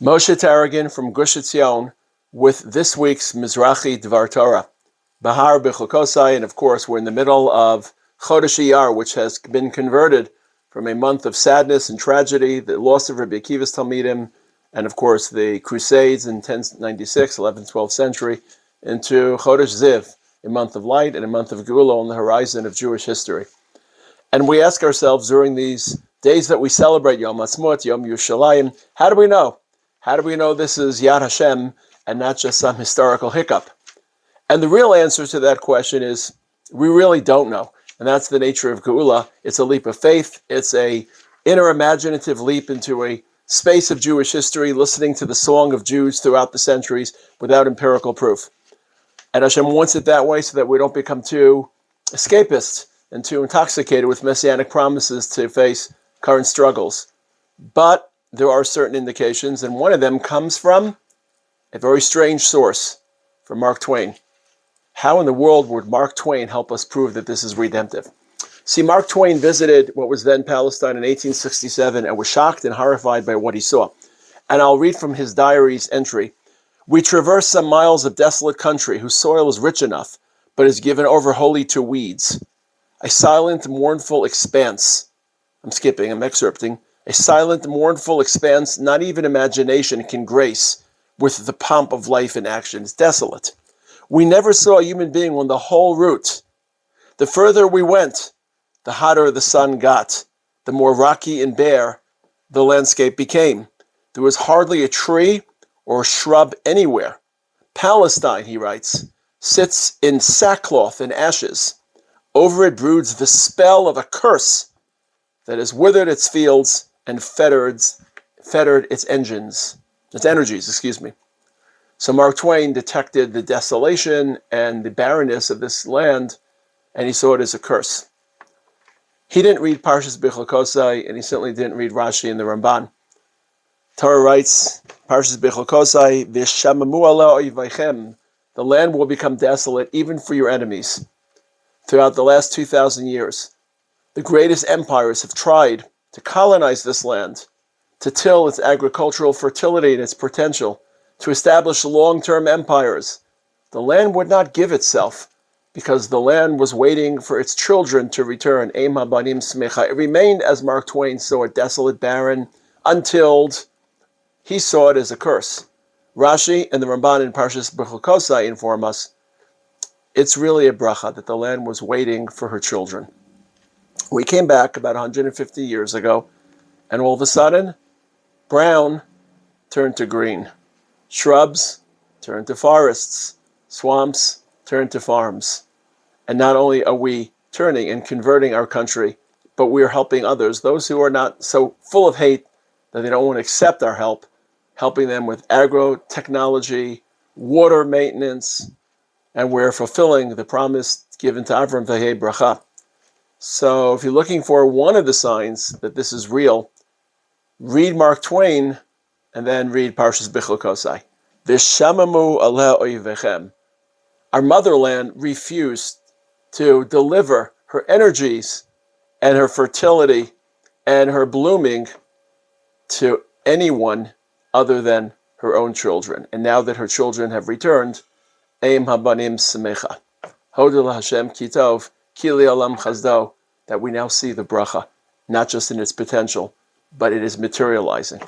Moshe Taragin from Gush Etzion with this week's Mizrachi Dvar Torah, Behar-Bechukotai, and of course we're in the middle of Chodesh Iyar, which has been converted from a month of sadness and tragedy, the loss of Rabbi Akiva's Talmidim, and of course the Crusades in 1096, 11th, 12th century, into Chodesh Ziv, a month of light and a month of Geula on the horizon of Jewish history. And we ask ourselves during these days that we celebrate Yom Ha'atzmaut, Yom Yerushalayim, how do we know? How do we know this is Yad Hashem and not just some historical hiccup? And the real answer to that question is we really don't know. And that's the nature of Geula. It's a leap of faith. It's a inner imaginative leap into a space of Jewish history, listening to the song of Jews throughout the centuries without empirical proof. And Hashem wants it that way so that we don't become too escapist and too intoxicated with messianic promises to face current struggles. But there are certain indications, and one of them comes from a very strange source, from Mark Twain. How in the world would Mark Twain help us prove that this is redemptive? See, Mark Twain visited what was then Palestine in 1867 and was shocked and horrified by what he saw. And I'll read from his diary's entry. "We traverse some miles of desolate country whose soil is rich enough, but is given over wholly to weeds. A silent, mournful expanse." I'm excerpting. "A silent, mournful expanse not even imagination can grace with the pomp of life in action. It's desolate. We never saw a human being on the whole route. The further we went, the hotter the sun got, the more rocky and bare the landscape became. There was hardly a tree or a shrub anywhere. Palestine," he writes, "sits in sackcloth and ashes. Over it broods the spell of a curse that has withered its fields and fettered its energies. So Mark Twain detected the desolation and the barrenness of this land, and he saw it as a curse. He didn't read Parshas Bechukotai, and he certainly didn't read Rashi and the Ramban. Torah writes, Parshas Bechukotai, "V'shamamu ala oivaychem," the land will become desolate even for your enemies. Throughout the last 2,000 years, the greatest empires have tried to colonize this land, to till its agricultural fertility and its potential, to establish long-term empires. The land would not give itself because the land was waiting for its children to return. Eim habanim smecha. It remained, as Mark Twain saw it, desolate, barren, untilled. He saw it as a curse. Rashi and the Ramban in Parshas Bechukotai inform us it's really a bracha that the land was waiting for her children. We came back about 150 years ago, and all of a sudden, brown turned to green. Shrubs turned to forests. Swamps turned to farms. And not only are we turning and converting our country, but we are helping others, those who are not so full of hate that they don't want to accept our help, helping them with agro-technology, water maintenance, and we're fulfilling the promise given to Avram Vahei Bracha. So if you're looking for one of the signs that this is real, read Mark Twain and then read Parshas Bechukotai. V'shamamu ala oivechem. Our motherland refused to deliver her energies and her fertility and her blooming to anyone other than her own children. And now that her children have returned, Eim habanim smecha. Hodel Hashem kitov. Kili alam chazdo, that we now see the bracha, not just in its potential, but it is materializing.